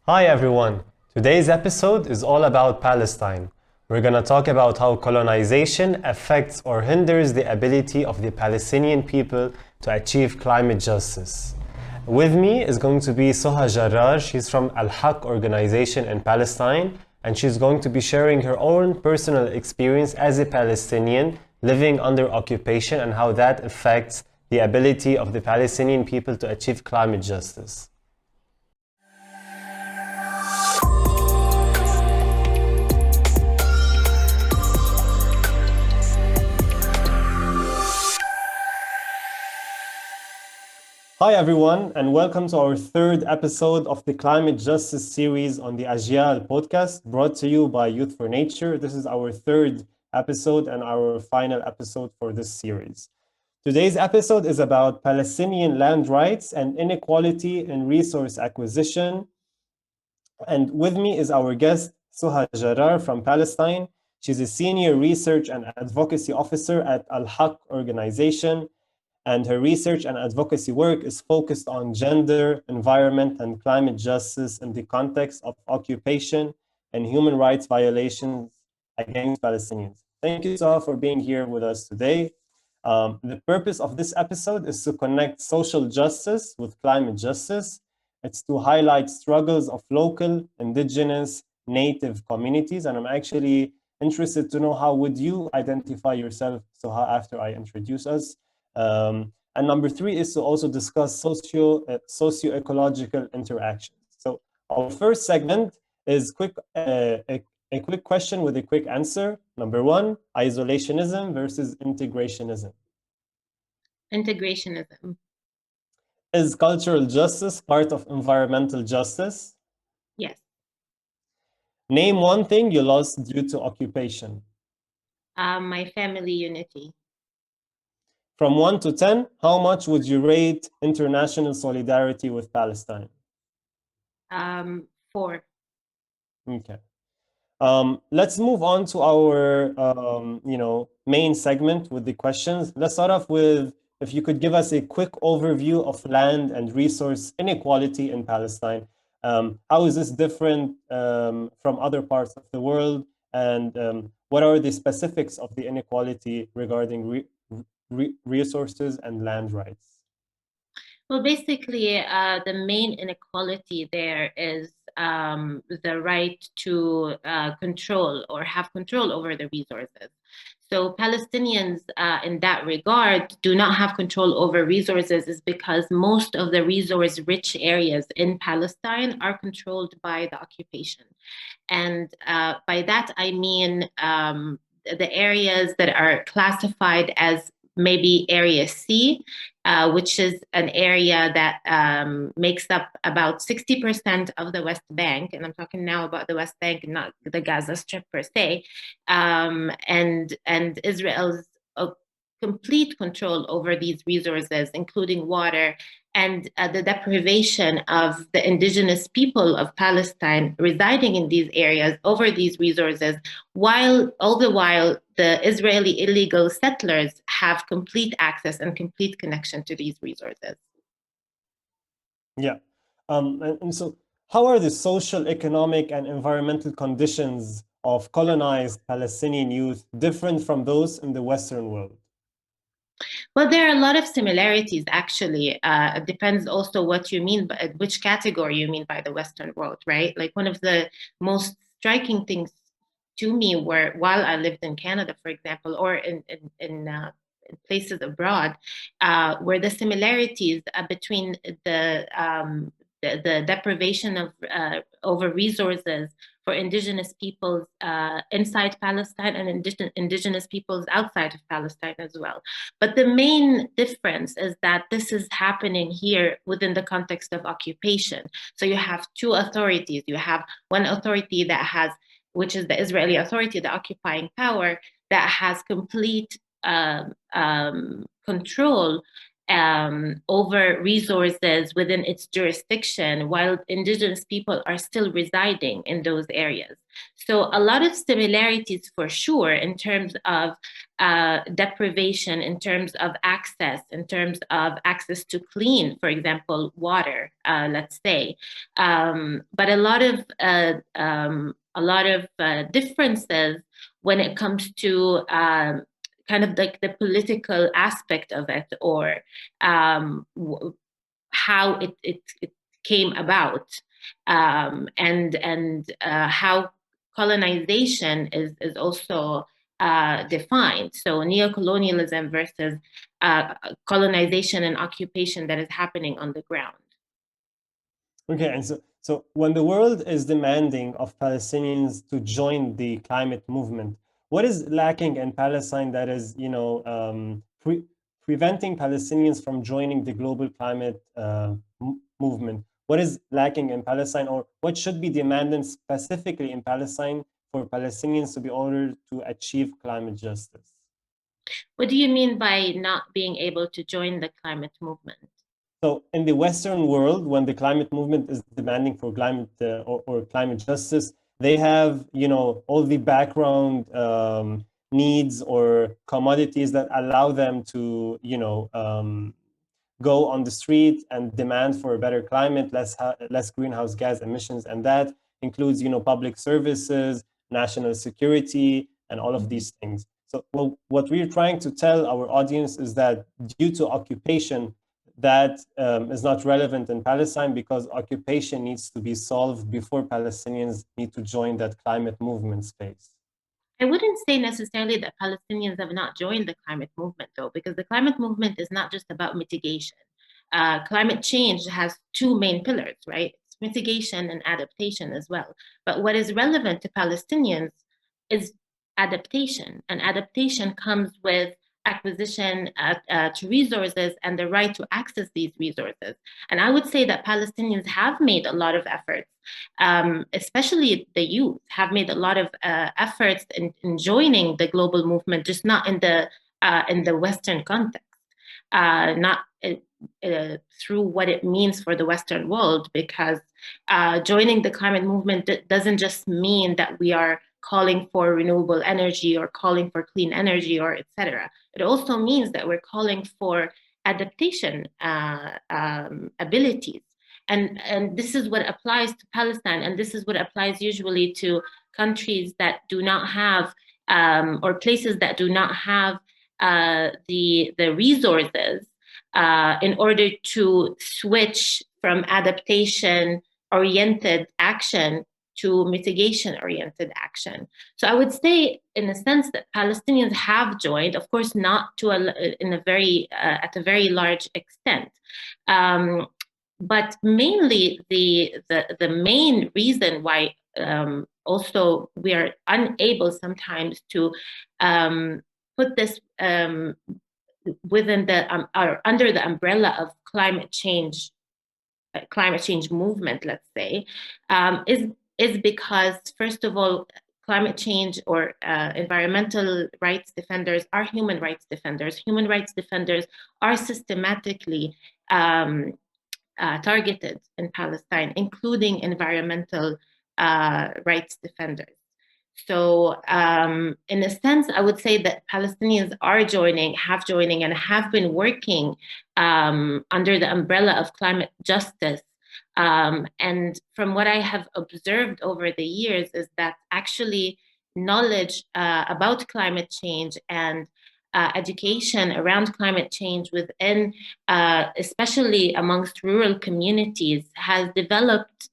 Hi everyone. Today's episode is all about Palestine. We're going to talk about how colonization affects or hinders the ability of the Palestinian people to achieve climate justice. With me is going to be Suha Jarrar. She's from Al Haq organization in Palestine, and she's going to be sharing her own personal experience as a Palestinian living under occupation and how that affects the ability of the Palestinian people to achieve climate justice. Hi everyone, and welcome to our third episode of the Climate Justice series on the Ajyal Podcast, brought to you by Youth for Nature. This is our third episode and our final episode for this series. Today's episode is about Palestinian land rights and inequality in resource acquisition. And with me is our guest, Suha Jarrar from Palestine. She's a senior research and advocacy officer at Al Haq organization, and her research and advocacy work is focused on gender, environment, and climate justice in the context of occupation and human rights violations against Palestinians. Thank you, Saha, for being here with us today. The purpose of this episode is to connect social justice with climate justice. It's to highlight struggles of local, indigenous, native communities, and I'm actually interested to know how would you identify yourself, Suha, after I introduce us. And number three is to also discuss socio-ecological interactions. So our first segment is a quick question with a quick answer. Number one, isolationism versus integrationism. Integrationism. Is cultural justice part of environmental justice? Yes. Name one thing you lost due to occupation. My family unity. From 1 to 10, how much would you rate international solidarity with Palestine? 4. Okay. Let's move on to our main segment with the questions. Let's start off with if you could give us a quick overview of land and resource inequality in Palestine. How is this different from other parts of the world, and what are the specifics of the inequality regarding resources and land rights? Well, basically, the main inequality there is the right to control or have control over the resources. So Palestinians, in that regard, do not have control over resources is because most of the resource-rich areas in Palestine are controlled by the occupation. And by that, I mean the areas that are classified as maybe Area C, which is an area that makes up about 60% of the West Bank. And I'm talking now about the West Bank, not the Gaza Strip per se. And Israel's complete control over these resources, including water, and the deprivation of the indigenous people of Palestine residing in these areas over these resources, while all the while the Israeli illegal settlers have complete access and complete connection to these resources. Yeah. And so how are the social, economic, and environmental conditions of colonized Palestinian youth different from those in the Western world? Well, there are a lot of similarities, actually. It depends also what you mean, by which category you mean by the Western world, right? Like one of the most striking things to me were while I lived in Canada, for example, or in places abroad, were the similarities between the deprivation of over resources for indigenous peoples inside Palestine and indigenous peoples outside of Palestine as well. But the main difference is that this is happening here within the context of occupation. So you have two authorities. You have one authority that has, which is the Israeli authority, the occupying power, that has complete control over resources within its jurisdiction, while indigenous people are still residing in those areas. So a lot of similarities for sure in terms of deprivation, in terms of access, in terms of access to clean, for example, water, let's say, but a lot of differences when it comes to kind of like the political aspect of it, or um, how it came about, and how colonization is also defined. So neocolonialism versus colonization and occupation that is happening on the ground. Okay, and so when the world is demanding of Palestinians to join the climate movement, what is lacking in Palestine that is, preventing Palestinians from joining the global climate movement? What is lacking in Palestine, or what should be demanded specifically in Palestine for Palestinians to be ordered to achieve climate justice? What do you mean by not being able to join the climate movement? So in the Western world, when the climate movement is demanding for climate or climate justice, they have, all the background needs or commodities that allow them to, go on the street and demand for a better climate, less greenhouse gas emissions, and that includes, public services, national security, and all of these things. So, well, what we're trying to tell our audience is that due to occupation, that is not relevant in Palestine, because occupation needs to be solved before Palestinians need to join that climate movement space. I wouldn't say necessarily that Palestinians have not joined the climate movement, though, because the climate movement is not just about mitigation. Climate change has two main pillars, right? It's mitigation and adaptation as well. But what is relevant to Palestinians is adaptation, and adaptation comes with acquisition to resources and the right to access these resources. And I would say that Palestinians have made a lot of efforts, especially the youth, have made a lot of efforts in joining the global movement, just not in the Western context, not through what it means for the Western world, because joining the climate movement doesn't just mean that we are calling for renewable energy or calling for clean energy or etc. It also means that we're calling for adaptation abilities. And this is what applies to Palestine, and this is what applies usually to countries that do not have or places that do not have the resources in order to switch from adaptation oriented action to mitigation oriented action. So I would say, in a sense, that Palestinians have joined, of course, not to at a very large extent. But mainly the main reason why also we are unable sometimes to put this within or under the umbrella of climate change movement, let's say, is because, first of all, climate change or environmental rights defenders are human rights defenders. Human rights defenders are systematically targeted in Palestine, including environmental rights defenders. So, in a sense, I would say that Palestinians have and have been working under the umbrella of climate justice. And from what I have observed over the years is that actually knowledge about climate change and education around climate change within, especially amongst rural communities, has developed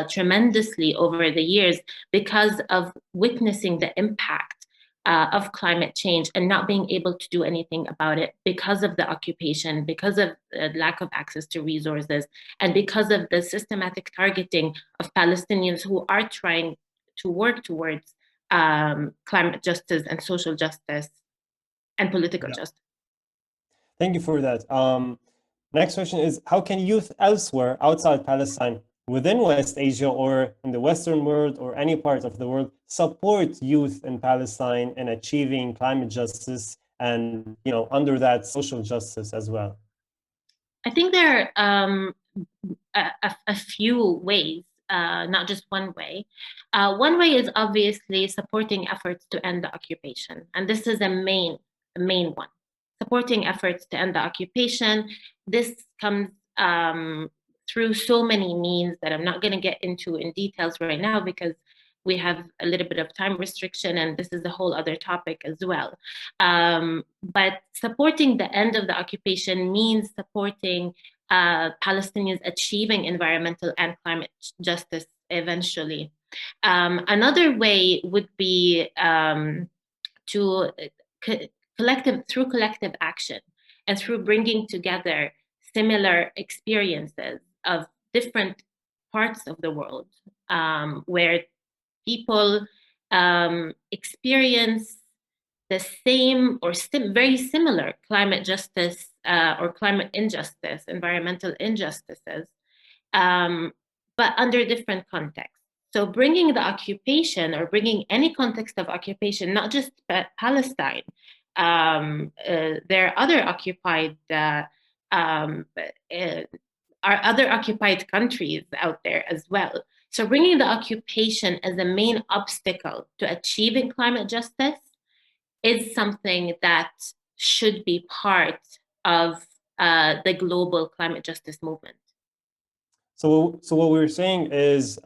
tremendously over the years because of witnessing the impact of climate change and not being able to do anything about it because of the occupation, because of lack of access to resources, and because of the systematic targeting of Palestinians who are trying to work towards climate justice and social justice and political Yeah. justice. Thank you for that. Next question is, how can youth elsewhere outside Palestine, within West Asia or in the Western world or any part of the world, support youth in Palestine in achieving climate justice and, under that, social justice as well? I think there are a few ways, not just one way. One way is obviously supporting efforts to end the occupation, and this is a main one. Supporting efforts to end the occupation. This comes through so many means that I'm not going to get into in details right now because we have a little bit of time restriction, and this is a whole other topic as well. But supporting the end of the occupation means supporting Palestinians achieving environmental and climate justice eventually. Another way would be to through collective action and through bringing together similar experiences of different parts of the world where people experience the same or very similar climate justice or climate injustice, environmental injustices, um, but under different contexts. So bringing the occupation or bringing any context of occupation, not just Palestine, there are other um, uh, other occupied countries out there as well. So bringing the occupation as a main obstacle to achieving climate justice is something that should be part of the global climate justice movement. So what we're saying is,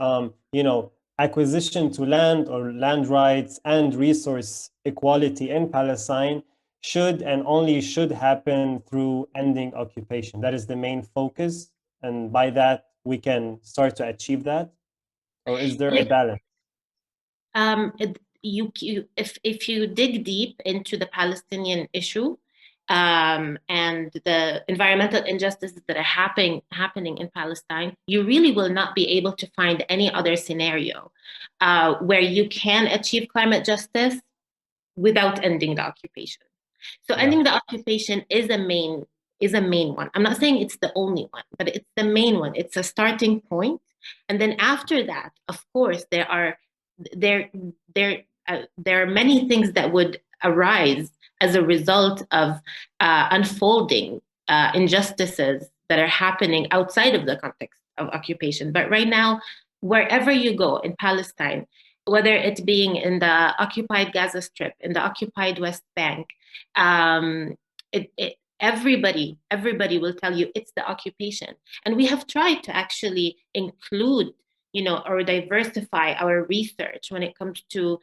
acquisition to land or land rights and resource equality in Palestine should and only should happen through ending occupation. That is the main focus, and by that we can start to achieve that. Or is there a Yeah. balance? If you dig deep into the Palestinian issue and the environmental injustices that are happening in Palestine, you really will not be able to find any other scenario where you can achieve climate justice without ending the occupation. So Yeah. ending the occupation is a main one. I'm not saying it's the only one, but it's the main one. It's a starting point. And then after that, of course, there there are many things that would arise as a result of unfolding injustices that are happening outside of the context of occupation. But right now, wherever you go in Palestine, whether it being in the occupied Gaza Strip, in the occupied West Bank, everybody will tell you it's the occupation. And we have tried to actually include, or diversify our research when it comes to,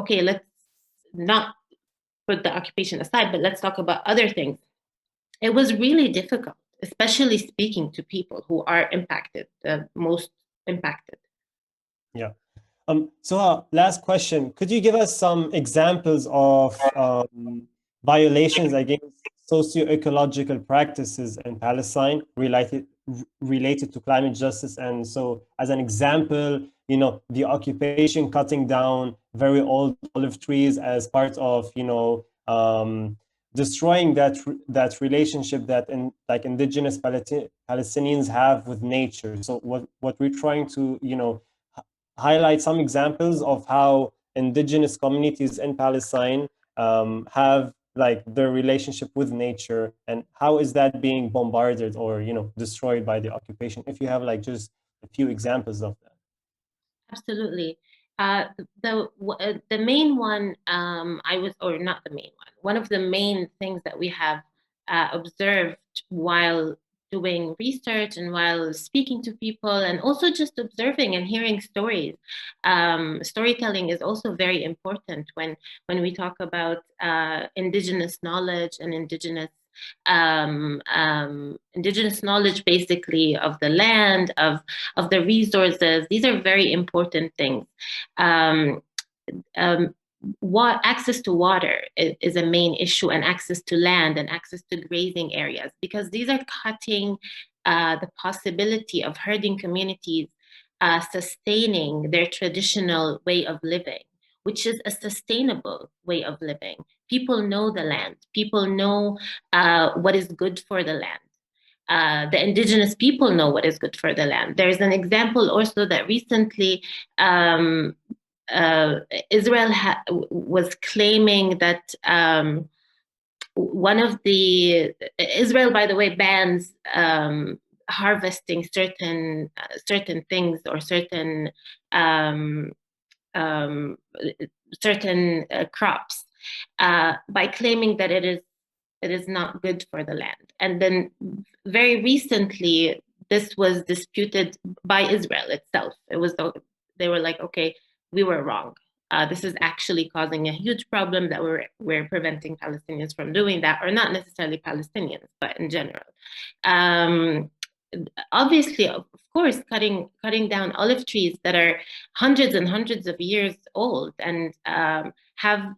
okay, let's not put the occupation aside, but let's talk about other things. It was really difficult, especially speaking to people who are impacted, the most impacted. Yeah. So, last question. Could you give us some examples of violations against socio-ecological practices in Palestine related to climate justice? And so, as an example, the occupation cutting down very old olive trees as part of, destroying that relationship that like indigenous Palestinians have with nature. So, what we're trying to, highlight some examples of how indigenous communities in Palestine have like their relationship with nature, and how is that being bombarded or destroyed by the occupation. If you have like just a few examples of that. Absolutely. The main one or not the main one of the main things that we have observed while doing research and while speaking to people and also just observing and hearing stories. Storytelling is also very important when we talk about indigenous knowledge and indigenous knowledge, basically, of the land, of the resources. These are very important things. What access to water is a main issue, and access to land and access to grazing areas, because these are cutting the possibility of herding communities sustaining their traditional way of living, which is a sustainable way of living. People know the land. People know what is good for the land. The indigenous people know what is good for the land. There's an example also that recently Israel was claiming that one of the Israel, by the way, bans harvesting certain things or um, um, certain crops by claiming that it is not good for the land. And then very recently, this was disputed by Israel itself. They were like, okay, we were wrong. This is actually causing a huge problem that we're preventing Palestinians from doing that, or not necessarily Palestinians, but in general. Um, Obviously, of course, cutting down olive trees that are hundreds and hundreds of years old and have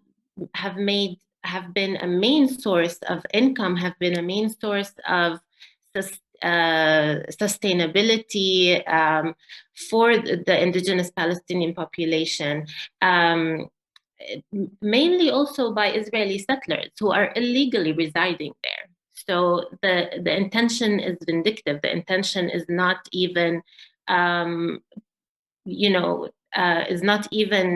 been a main source of income, have been a main source of sustainability for the indigenous Palestinian population. Mainly also by Israeli settlers who are illegally residing there. So the intention is vindictive. The intention is not even, is not even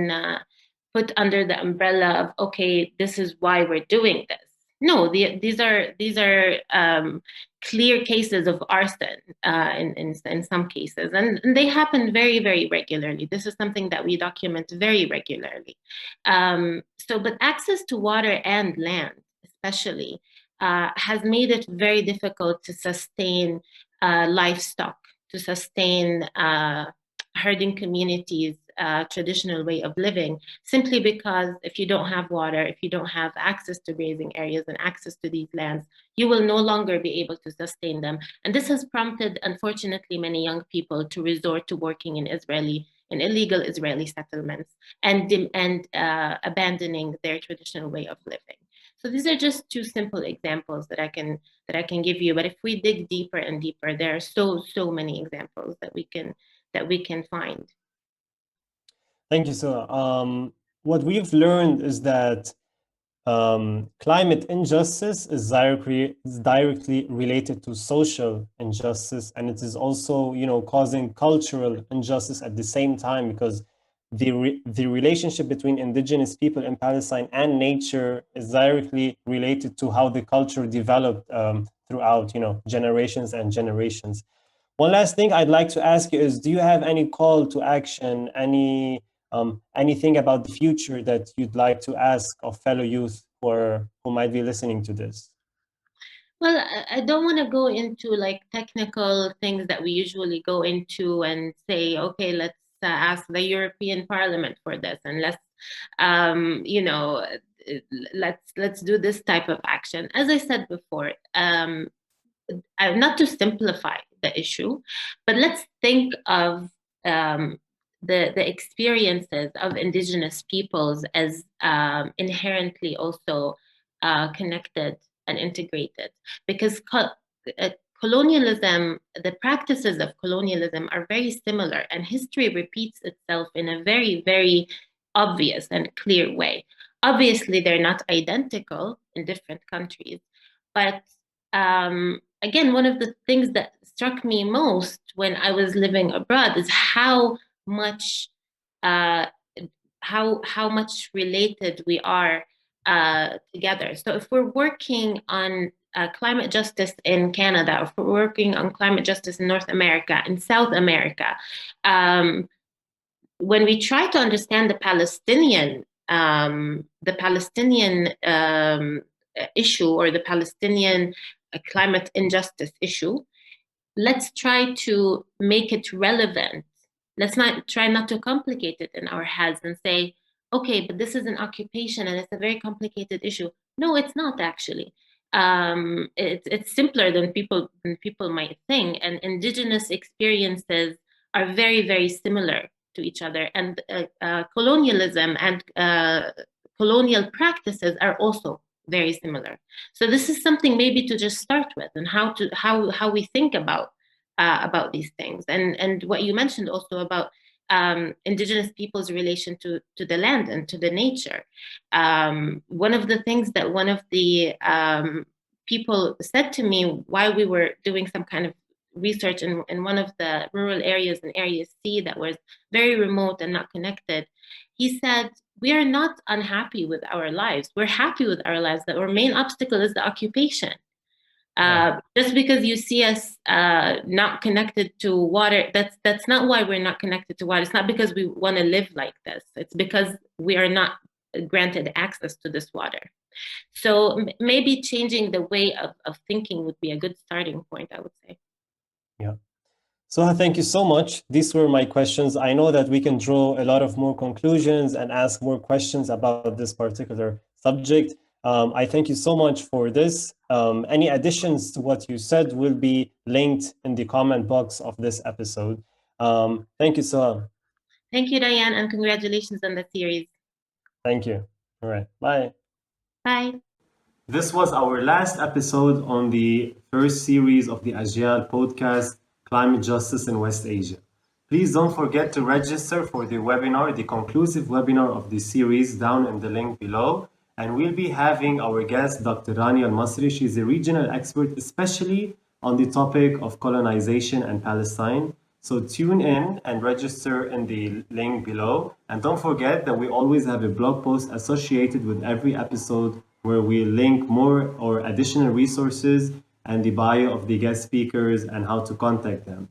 put under the umbrella of, okay, this is why we're doing this. No, these are clear cases of arson in some cases, and they happen very, very regularly. This is something that we document very regularly. But access to water and land, especially, has made it very difficult to sustain livestock, to sustain herding communities' traditional way of living, simply because if you don't have water, if you don't have access to grazing areas and access to these lands, you will no longer be able to sustain them. And this has prompted, unfortunately, many young people to resort to working in illegal Israeli settlements and abandoning their traditional way of living. So these are just two simple examples that I can give you. But if we dig deeper and deeper, there are so many examples that we can find. Thank you, Suha. What we've learned is that climate injustice is directly related to social injustice, and it is also, causing cultural injustice at the same time, because the relationship between indigenous people in Palestine and nature is directly related to how the culture developed throughout, generations and generations. One last thing I'd like to ask you is, do you have any call to action, anything about the future that you'd like to ask of fellow youth who might be listening to this? Well, I don't want to go into like technical things that we usually go into and say, okay, let's ask the European Parliament for this, and um, you know, let's do this type of action. As I said before, not to simplify the issue, but let's think of um, the experiences of indigenous peoples as inherently also connected and integrated, because colonialism, the practices of colonialism are very similar, and history repeats itself in a very, very obvious and clear way. Obviously, they're not identical in different countries, but again, one of the things that struck me most when I was living abroad is much uh, how much related we are together. So if we're working on climate justice in Canada, if we're working on climate justice in North America, in South America, when we try to understand the Palestinian issue, or the Palestinian climate injustice issue, let's try to make it relevant. Let's not try not to complicate it in our heads and say, okay, but this is an occupation and it's a very complicated issue. No, it's not actually. It's simpler than people might think, and indigenous experiences are very, very similar to each other, and colonialism and colonial practices are also very similar. So this is something maybe to just start with, and how we think about these things, and what you mentioned also about indigenous people's relation to the land and to the nature. One of the things that one of the people said to me while we were doing some kind of research in one of the rural areas in Area C that was very remote and not connected. He said, we are not unhappy with our lives. We're happy with our lives. That our main obstacle is the occupation. Just because you see us not connected to water, that's not why we're not connected to water. It's not because we want to live like this. It's because we are not granted access to this water. So maybe changing the way of thinking would be a good starting point, I would say. Yeah. Suha, thank you so much. These were my questions. I know that we can draw a lot of more conclusions and ask more questions about this particular subject. I thank you so much for this. Any additions to what you said will be linked in the comment box of this episode. Thank you, Suha. Thank you, Diane, and congratulations on the series. Thank you. All right. Bye. Bye. This was our last episode on the first series of the Ajyal Podcast, Climate Justice in West Asia. Please don't forget to register for the webinar, the conclusive webinar of the series, down in the link below. And we'll be having our guest, Dr. Rani Al-Masri. She's a regional expert, especially on the topic of colonization and Palestine. So tune in and register in the link below. And don't forget that we always have a blog post associated with every episode where we link more or additional resources and the bio of the guest speakers and how to contact them.